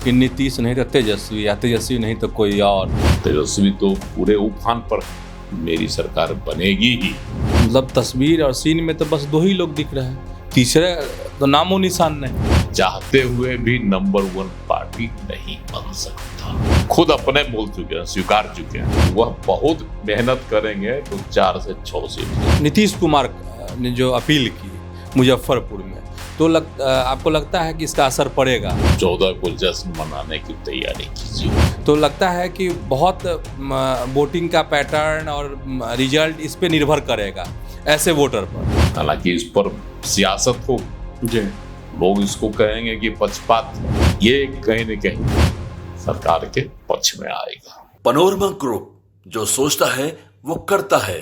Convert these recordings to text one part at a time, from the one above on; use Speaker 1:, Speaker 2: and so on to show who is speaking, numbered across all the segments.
Speaker 1: कि नीतीश नहीं तो तेजस्वी, या तेजस्वी नहीं तो कोई और।
Speaker 2: तेजस्वी तो पूरे उफान पर, मेरी सरकार बनेगी ही।
Speaker 1: मतलब तस्वीर और सीन में तो बस दो ही लोग दिख रहे हैं, तीसरे तो नामो निशान नहीं।
Speaker 2: चाहते हुए भी नंबर 1 पार्टी नहीं बन सकता। खुद अपने बोल चुके हैं, स्वीकार चुके हैं, वह बहुत मेहनत करेंगे तो 4 से 6 सीट।
Speaker 1: नीतीश कुमार ने जो अपील की मुजफ्फरपुर में, तो आपको लगता है कि इसका असर पड़ेगा?
Speaker 2: 14 को जश्न मनाने की तैयारी कीजिए।
Speaker 1: तो लगता है कि बहुत वोटिंग का पैटर्न और रिजल्ट इस पे निर्भर करेगा ऐसे वोटर पर।
Speaker 2: हालांकि इस पर सियासत हो
Speaker 1: जी,
Speaker 2: लोग इसको कहेंगे कि पक्षपात, ये कहीं न कहीं सरकार के पक्ष में आएगा।
Speaker 3: पैनोरमा ग्रुप, जो सोचता है वो करता है।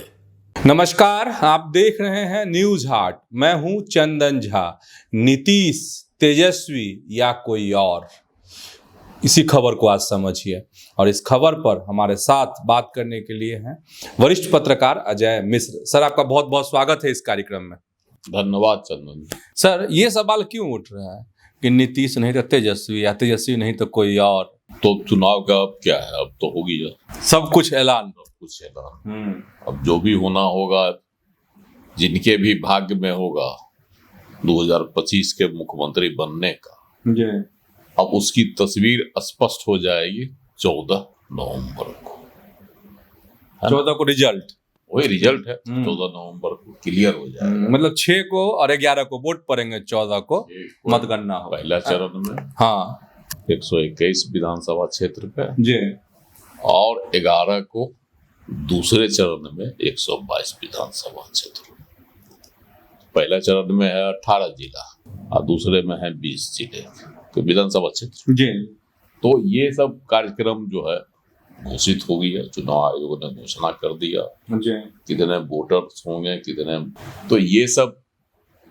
Speaker 1: नमस्कार, आप देख रहे हैं न्यूज हाट। मैं हूं चंदन झा। नीतीश, तेजस्वी या कोई और, इसी खबर को आज समझिए। और इस खबर पर हमारे साथ बात करने के लिए हैं वरिष्ठ पत्रकार अजय मिश्र। सर, आपका बहुत बहुत स्वागत है इस कार्यक्रम में।
Speaker 2: धन्यवाद चंदन।
Speaker 1: सर, ये सवाल क्यों उठ रहा है कि नीतीश नहीं तो तेजस्वी, या तेजस्वी नहीं तो कोई और?
Speaker 2: तो चुनाव का अब क्या है, अब तो होगी
Speaker 1: सब कुछ ऐलान।
Speaker 2: कुछ ऐलान। अब जो भी होना होगा, जिनके भी भाग्य में होगा 2025 के मुख्यमंत्री बनने का, अब उसकी तस्वीर स्पष्ट हो जाएगी 14 नवंबर को।
Speaker 1: 14 को रिजल्ट,
Speaker 2: वही रिजल्ट है। 14 नवंबर को क्लियर हो जाएगा।
Speaker 1: मतलब 6 को और 11 को वोट पड़ेंगे, 14 को मतगणना हो।
Speaker 2: पहला चरण में
Speaker 1: हाँ
Speaker 2: 121 विधानसभा क्षेत्र पे
Speaker 1: जी,
Speaker 2: और 11 को दूसरे चरण में 122 विधानसभा क्षेत्र। पहला चरण में है 18 जिला और दूसरे में है 20 जिले के विधानसभा क्षेत्र
Speaker 1: जी।
Speaker 2: तो ये सब कार्यक्रम जो है घोषित हो गई है। चुनाव आयोग ने घोषणा कर दिया
Speaker 1: जी।
Speaker 2: कितने वोटर्स होंगे, कितने, तो ये सब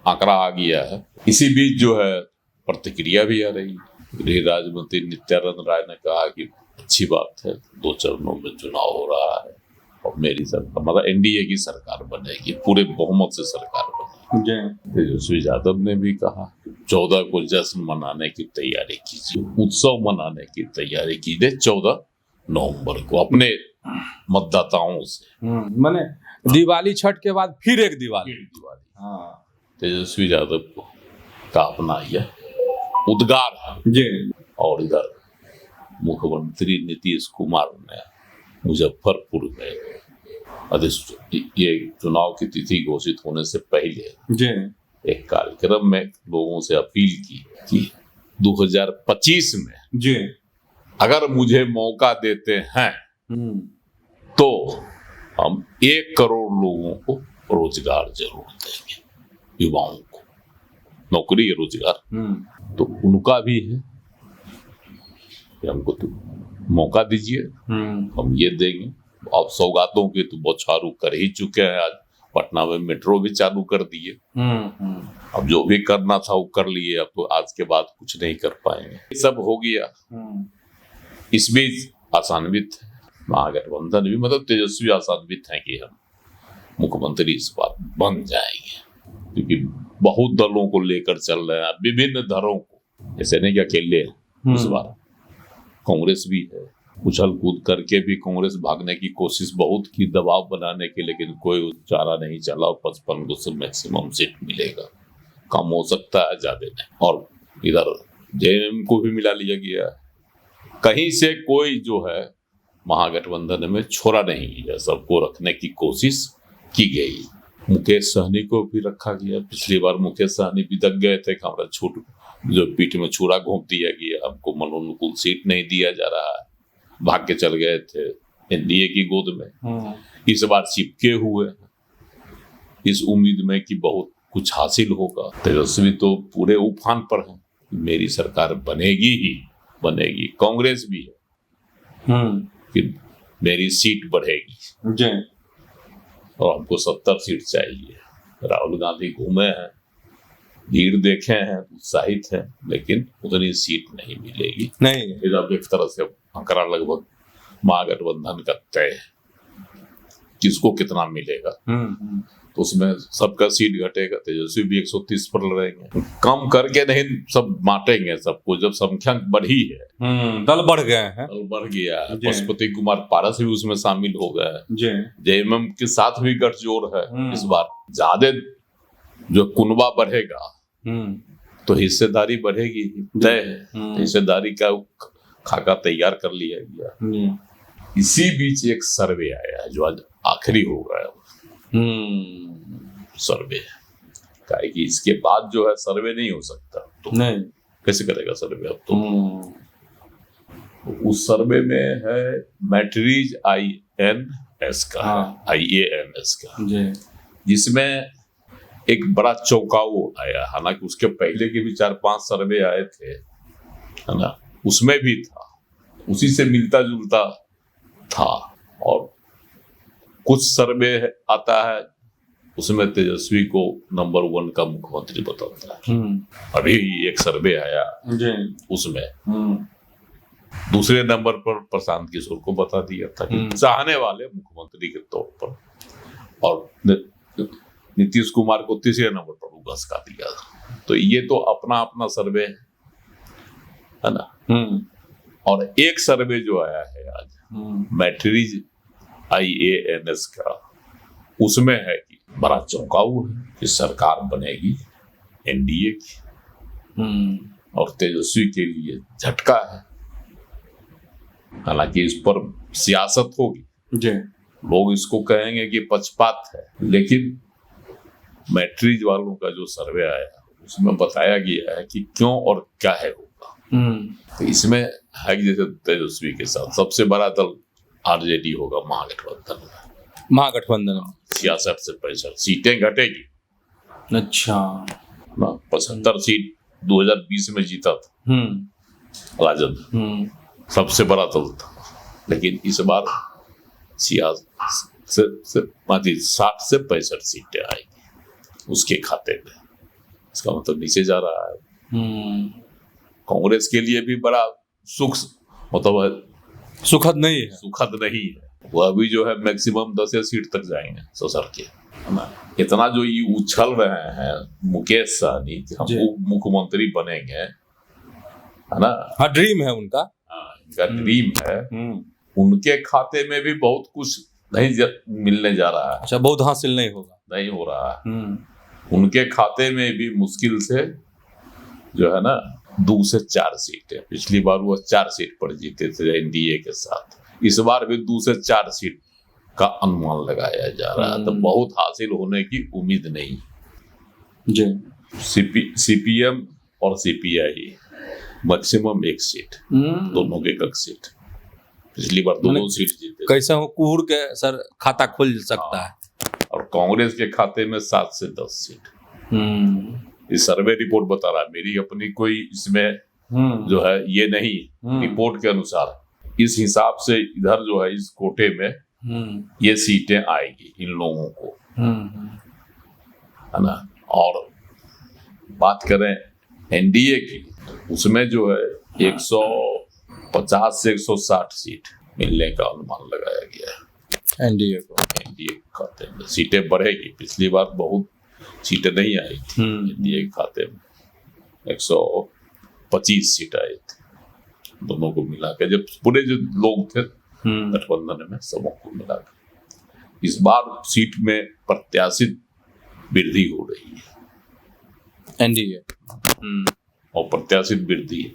Speaker 2: आंकड़ा आ गया है। इसी बीच जो है प्रतिक्रिया भी आ रही है। गृह राज्य मंत्री नित्यानंद राय ने कहा कि अच्छी बात है, 2 चरणों में चुनाव हो रहा है और मेरी सरकार, मतलब एनडीए की सरकार बनेगी, पूरे बहुमत से सरकार बनेगी। तेजस्वी यादव ने भी कहा 14 को जश्न मनाने की तैयारी कीजिए, उत्सव मनाने की तैयारी कीजिए 14 नवंबर को अपने मतदाताओं से।
Speaker 1: माने दिवाली छठ के बाद फिर एक दिवाली।
Speaker 2: हाँ, तेजस्वी यादव का अपना यह उद्गार है
Speaker 1: जी।
Speaker 2: और इधर मुख्यमंत्री नीतीश कुमार ने मुजफ्फरपुर में ये चुनाव की तिथि घोषित होने से पहले
Speaker 1: जी
Speaker 2: एक कार्यक्रम में लोगों से अपील की कि 2025 में
Speaker 1: जी
Speaker 2: अगर मुझे मौका देते हैं तो हम 1 करोड़ लोगों को रोजगार जरूर देंगे, युवाओं को नौकरी रोजगार। तो उनका भी है कि हमको तो मौका दीजिए, हम ये देंगे। अब सौगातों के तो बौछारू कर ही चुके हैं। आज पटना में मेट्रो भी चालू कर दिए। अब जो भी करना था वो कर लिए, अब तो आज के बाद कुछ नहीं कर पाएंगे। सब हो गया। इस बीच आशान्वित महागठबंधन भी, मतलब तेजस्वी आशान्वित है कि हम मुख्यमंत्री इस बार बन जाएंगे, क्योंकि बहुत दलों को लेकर चल रहे हैं, विभिन्न दलों को। ऐसे नहीं कि अकेले इस बार कांग्रेस भी है। उछल कूद करके भी कांग्रेस भागने की कोशिश बहुत की, दबाव बनाने की, लेकिन कोई चारा नहीं चला। 55 को से मैक्सिमम सीट मिलेगा, कम हो सकता है, ज्यादा नहीं। और इधर जेएमएम को भी मिला लिया गया है। कहीं से कोई जो है महागठबंधन में छोड़ा नहीं गया, सबको रखने की कोशिश की गई। मुकेश सहनी को भी रखा गया। पिछली बार मुकेश सहनी बिदक गए थे, हमारा छूट जो पीठ में छुरा घोंप दिया गया, हमको मनोनुकूल सीट नहीं दिया जा रहा है, भाग के चल गए थे एनडीए की गोद में। इस बार चिपके हुए इस उम्मीद में कि बहुत कुछ हासिल होगा। तेजस्वी तो पूरे उफान पर है, मेरी सरकार बनेगी ही बनेगी। कांग्रेस भी है कि मेरी सीट बढ़ेगी और हमको 70 सीट चाहिए। राहुल गांधी घूमे हैं, भीड़ देखे हैं, उत्साहित है, लेकिन उतनी सीट नहीं मिलेगी।
Speaker 1: नहीं,
Speaker 2: फिर अब एक तरह से आंकड़ा लगभग महागठबंधन का तय है। किसको कितना मिलेगा। तो उसमें सबका सीट घटेगा, तेजस्वी भी 130 पर लड़ेंगे। कम करके नहीं, सब बांटेंगे सबको। जब संख्या बढ़ी है,
Speaker 1: दल बढ़ गए हैं,
Speaker 2: दल बढ़ गया है,
Speaker 1: जी।
Speaker 2: पशुपति कुमार पारस भी उसमें शामिल हो गए हैं,
Speaker 1: जी।
Speaker 2: जेएमएम के साथ भी गठजोड़ है। इस बार ज्यादा जो कुनबा बढ़ेगा तो हिस्सेदारी बढ़ेगी, तय है। हिस्सेदारी का खाका तैयार कर लिया गया। इसी बीच एक सर्वे आया है जो आज आखिरी हो गया। सर्वे का कि इसके बाद जो है सर्वे नहीं हो सकता, तो
Speaker 1: नहीं
Speaker 2: कैसे करेगा सर्वे अब। तो उस सर्वे में है मैट्रीज INS का, IANS का, जिसमें एक बड़ा चौंकाव आया। हालांकि उसके पहले के भी 4-5 सर्वे आए थे, है ना, उसमें भी था, उसी से मिलता जुलता था। और कुछ सर्वे आता है उसमें तेजस्वी को नंबर 1 का मुख्यमंत्री बताता है। अभी एक सर्वे आया उसमें दूसरे नंबर पर प्रशांत किशोर को बता दिया था कि चाहने वाले मुख्यमंत्री के तौर पर, और नीतीश कुमार को तीसरे नंबर पर घसका दिया। तो ये तो अपना अपना सर्वे है ना। और एक सर्वे जो आया है आज मैट्रीज IANS का, उसमें है कि बड़ा चौंकाव है कि सरकार बनेगी NDA की, और तेजस्वी के लिए झटका है। हालांकि इस पर सियासत होगी, लोग इसको कहेंगे कि पक्षपात है, लेकिन मैट्रीज वालों का जो सर्वे आया उसमें बताया गया है कि क्यों और क्या है होगा। तो इसमें है कि जैसे तेजस्वी के साथ सबसे बड़ा दल RJD होगा महागठबंधन में। 66 से 65 सीटें घटेगी।
Speaker 1: अच्छा,
Speaker 2: 75 सीट 2020 में जीता था राजद, सबसे बड़ा दल था। लेकिन इस बार 60 से 65 सीटें आएगी उसके खाते में। इसका मतलब नीचे जा रहा है। कांग्रेस के लिए भी बड़ा सुखद नहीं है। वो अभी जो है मैक्सिमम 10 सीट तक जाएंगे ससर के। इतना जो ये उछल रहे हैं मुकेश सहनी कि हम मुख्यमंत्री बनेंगे, है ना,
Speaker 1: हाँ, ड्रीम है उनका,
Speaker 2: इनका ड्रीम है। उनके खाते में भी बहुत कुछ नहीं मिलने जा रहा है।
Speaker 1: अच्छा, बहुत हासिल नहीं
Speaker 2: हो रहा है। उनके खाते में भी मुश्किल से जो है ना 2 से 4 सीटें। पिछली बार वो 4 सीट पर जीते थे NDA के साथ। इस बार भी 2 से 4 सीट का अनुमान लगाया जा रहा है। तो बहुत हासिल होने की उम्मीद नहीं। CPM और CPI मैक्सिमम 1 सीट, दोनों के 1 सीट। पिछली बार दोनों सीट जीते।
Speaker 1: कैसे हो कुहर के सर खाता खुल सकता है।
Speaker 2: और कांग्रेस के खाते में 7 से 10 सीट। ये सर्वे रिपोर्ट बता रहा है, मेरी अपनी कोई इसमें जो है ये नहीं। रिपोर्ट के अनुसार इस हिसाब से इधर जो है इस कोटे में ये सीटें आएगी इन लोगों को, है ना। और बात करें NDA की, उसमें जो है 150 से 160 सीट मिलने का अनुमान लगाया गया है।
Speaker 1: NDA
Speaker 2: खाते में सीटें बढ़ेगी। पिछली बार बहुत सीटें नहीं आई थी NDA के खाते में, 125 सीट आई थी दोनों को मिला के। जब पूरे जो लोग थे गठबंधन में सबको मिला के इस बार सीट में प्रत्याशित वृद्धि हो रही है
Speaker 1: NDA,
Speaker 2: और प्रत्याशित वृद्धि है।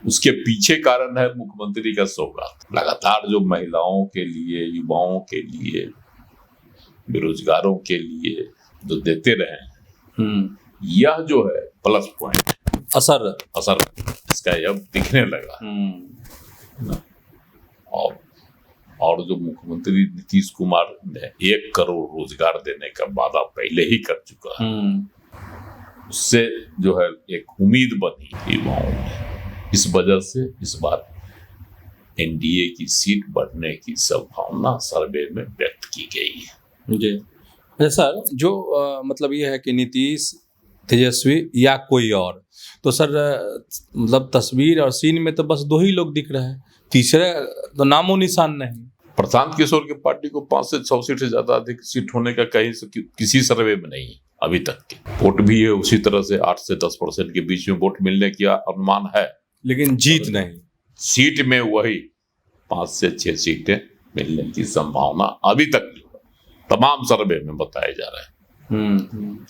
Speaker 2: उसके पीछे कारण है मुख्यमंत्री का सौगात। लगातार जो महिलाओं के लिए, युवाओं के लिए, बेरोजगारों के लिए जो देते रहे, यह जो है प्लस पॉइंट असर इसका अब दिखने लगा। और जो मुख्यमंत्री नीतीश कुमार ने 1 करोड़ रोजगार देने का वादा पहले ही कर चुका है, उससे जो है एक उम्मीद बनी युवाओं में। इस वजह से इस बार NDA की सीट बढ़ने की संभावना सर्वे में व्यक्त की गई है।
Speaker 1: जी अच्छा सर, जो मतलब ये है कि नीतीश, तेजस्वी या कोई और, तो सर मतलब तस्वीर और सीन में तो बस 2 ही लोग दिख रहे हैं, तीसरे तो नामो निशान नहीं।
Speaker 2: प्रशांत किशोर की पार्टी को 5 से 6 सीट से ज्यादा अधिक सीट होने का कहीं से किसी सर्वे में नहीं है अभी तक के। वोट भी है उसी तरह से 8 से 10% के बीच में वोट मिलने की अनुमान है,
Speaker 1: लेकिन जीत नहीं।
Speaker 2: सीट में वही 5 से 6 सीटें मिलने की संभावना अभी तक तमाम सर्वे में बताए जा रहे हैं।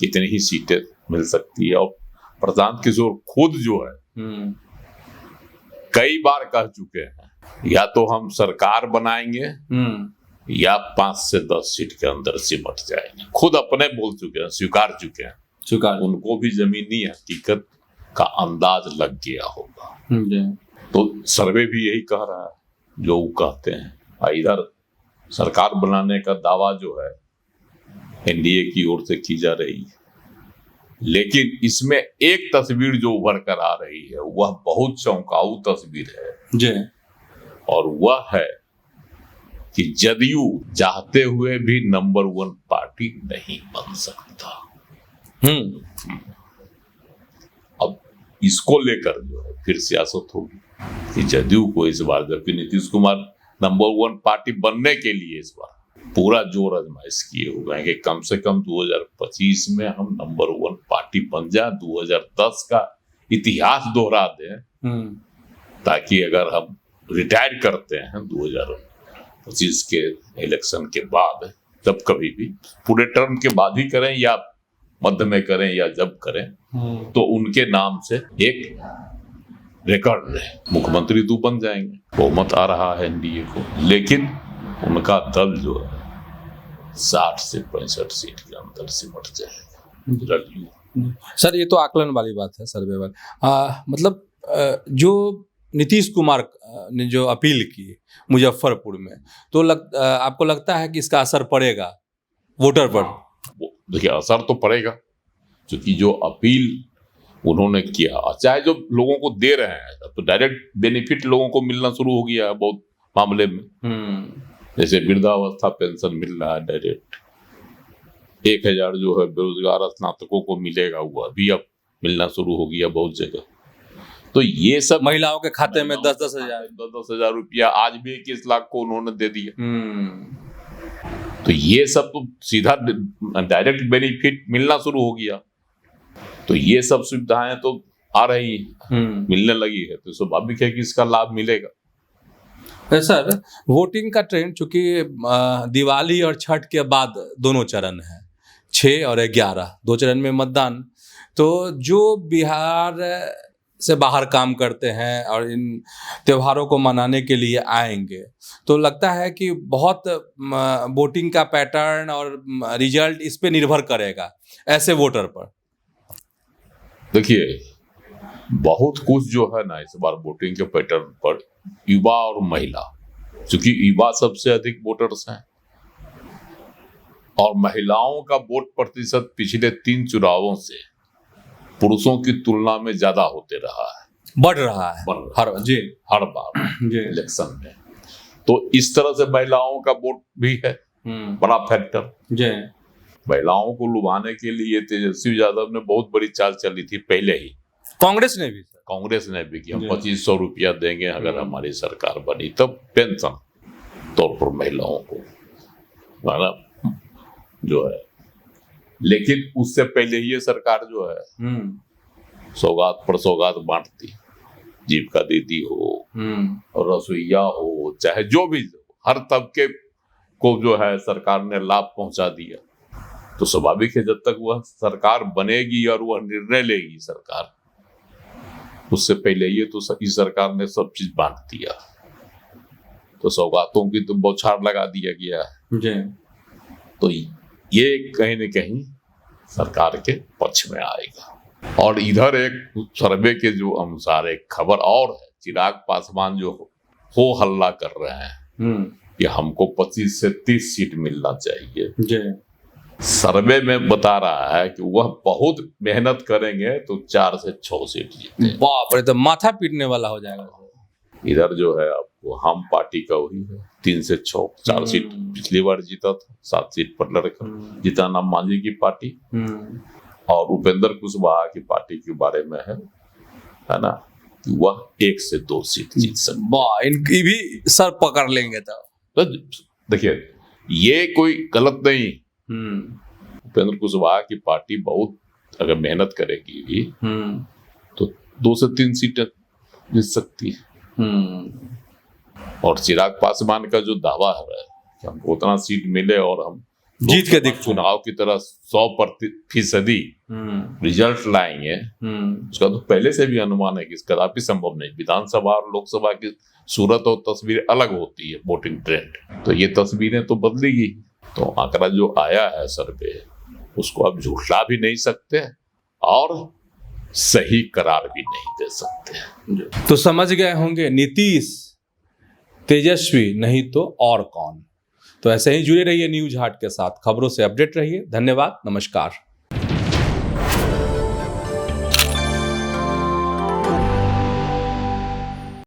Speaker 2: कितनी ही सीटें मिल सकती है। और प्रशांत किशोर खुद जो है कई बार कह चुके हैं या तो हम सरकार बनाएंगे या 5 से 10 सीट के अंदर सिमट जाएंगे। खुद अपने बोल चुके हैं, स्वीकार चुके हैं। उनको भी जमीनी हकीकत का अंदाज लग गया होगा। तो सर्वे भी यही कह रहा है जो वो कहते हैं। इधर सरकार बनाने का दावा जो है एनडीए की ओर से की जा रही है, लेकिन इसमें एक तस्वीर जो उभर कर आ रही है वह बहुत चौंकाऊ तस्वीर है और वह है कि जदयू चाहते हुए भी नंबर 1 पार्टी नहीं बन सकता। अब इसको लेकर जो है फिर सियासत होगी कि जदयू को इस बार, जबकि नीतीश कुमार नंबर 1 पार्टी बनने के लिए इस बार पूरा जोर आजमाइश किए हुए हैं कि कम से कम 2025 में हम नंबर 1 पार्टी बन जाए, 2010 का इतिहास दोहरा दें, ताकि अगर हम रिटायर करते हैं 2025 के इलेक्शन के बाद, जब कभी भी पूरे टर्म के बाद ही करें या मध्य में करें या जब करें, तो उनके नाम से एक रिकॉर्ड रहे। मुख्यमंत्री तो बन जाएंगे, बहुमत आ रहा है एनडीए को, लेकिन उनका दल जो है 60 से 65 सीट के अंदर सिमट जाएगा।
Speaker 1: सर ये तो आकलन वाली बात है, सर्वे वाली। मतलब जो नीतीश कुमार ने जो अपील की मुजफ्फरपुर में, तो आपको लगता है कि इसका असर पड़ेगा वोटर पर?
Speaker 2: देखिए असर तो पड़ेगा, क्योंकि जो अपील उन्होंने किया, चाहे जो लोगों को दे रहे हैं, तो डायरेक्ट बेनिफिट लोगों को मिलना शुरू हो गया है बहुत मामले में। जैसे वृद्धावस्था पेंशन मिल रहा है डायरेक्ट, 1000 जो है बेरोजगार स्नातकों को मिलेगा, वो अभी अब मिलना शुरू हो गया बहुत जगह। तो ये सब
Speaker 1: महिलाओं के खाते में 10-10
Speaker 2: हजार रुपया आज भी 21 लाख को उन्होंने दे दिया। तो ये सब तो सीधा डायरेक्ट बेनिफिट मिलना शुरू हो गया। तो ये सब सुविधाएं तो आ रही मिलने लगी है, तो स्वाभाविक है कि इसका लाभ मिलेगा।
Speaker 1: सर वोटिंग का ट्रेंड, चूंकि दिवाली और छठ के बाद दोनों चरण है, 6 और 11 2 चरण में मतदान, तो जो बिहार से बाहर काम करते हैं और इन त्योहारों को मनाने के लिए आएंगे, तो लगता है कि बहुत वोटिंग का पैटर्न और रिजल्ट इस पे निर्भर करेगा ऐसे वोटर पर।
Speaker 2: देखिए बहुत कुछ जो है ना इस बार वोटिंग के पैटर्न पर, युवा और महिला, क्योंकि युवा सबसे अधिक वोटर्स हैं और महिलाओं का वोट प्रतिशत पिछले 3 चुनावों से पुरुषों की तुलना में ज्यादा होते रहा है,
Speaker 1: बढ़ रहा है
Speaker 2: हर बार इलेक्शन में। तो इस तरह से महिलाओं का वोट भी है बड़ा फैक्टर। महिलाओं को लुभाने के लिए तेजस्वी यादव ने बहुत बड़ी चाल चली थी पहले ही,
Speaker 1: कांग्रेस ने भी कि
Speaker 2: हम 2500 रुपया देंगे अगर हमारी सरकार बनी, तब पेंशन तौर पर महिलाओं को जो है। लेकिन उससे पहले ये सरकार जो है सौगात पर सौगात बांटती, जीविका दीदी हो और रसोईया हो, चाहे जो भी, हर तबके को जो है सरकार ने लाभ पहुंचा दिया। तो स्वाभाविक है जब तक वह सरकार बनेगी और वह निर्णय लेगी सरकार, उससे पहले ये तो इस सरकार ने सब चीज बांट दिया, तो सौगातों की तो बौछार लगा दिया गया है। तो ये कहीं न कहीं सरकार के पक्ष में आएगा। और इधर एक सर्वे के जो अनुसार एक खबर और है, चिराग पासवान जो हो हल्ला कर रहे हैं कि हमको 25 से 30 सीट मिलना चाहिए। सर्वे में बता रहा है कि वह बहुत मेहनत करेंगे तो 4 से 6 सीट जीते।
Speaker 1: बाप रे, तो माथा पीटने वाला हो जाएगा।
Speaker 2: इधर जो है आपको हम पार्टी का वही है, 3 से 6 4 सीट पिछली बार जीता था, 7 सीट पर लड़कर जीता नाम मांझी की पार्टी। और उपेंद्र कुशवाहा की पार्टी के बारे में है ना, वह 1 से 2 सीट जीत सकते।
Speaker 1: इनकी भी सर पकड़ लेंगे।
Speaker 2: तो देखिए ये कोई गलत नहीं। उपेंद्र कुशवाहा की पार्टी बहुत अगर मेहनत करेगी तो 2 से 3 सीटें जीत सकती है। और चिराग पासवान का जो दावा है कि हमको उतना सीट मिले और हम
Speaker 1: जीत के दिख
Speaker 2: चुनाव की तरह 100% रिजल्ट लाएंगे, उसका तो पहले से भी अनुमान है कि इसका कदापि संभव नहीं। विधानसभा और लोकसभा की सूरत और तस्वीर अलग होती है, वोटिंग ट्रेंड, तो ये तस्वीरें तो बदलेगी। तो आंकड़ा जो आया है सर्वे, उसको आप झूठला भी नहीं सकते और सही करार भी नहीं दे सकते।
Speaker 1: तो समझ गए होंगे, नीतीश तेजस्वी नहीं तो और कौन। तो ऐसे ही जुड़े रहिए न्यूज हाट के साथ, खबरों से अपडेट रहिए। धन्यवाद, नमस्कार।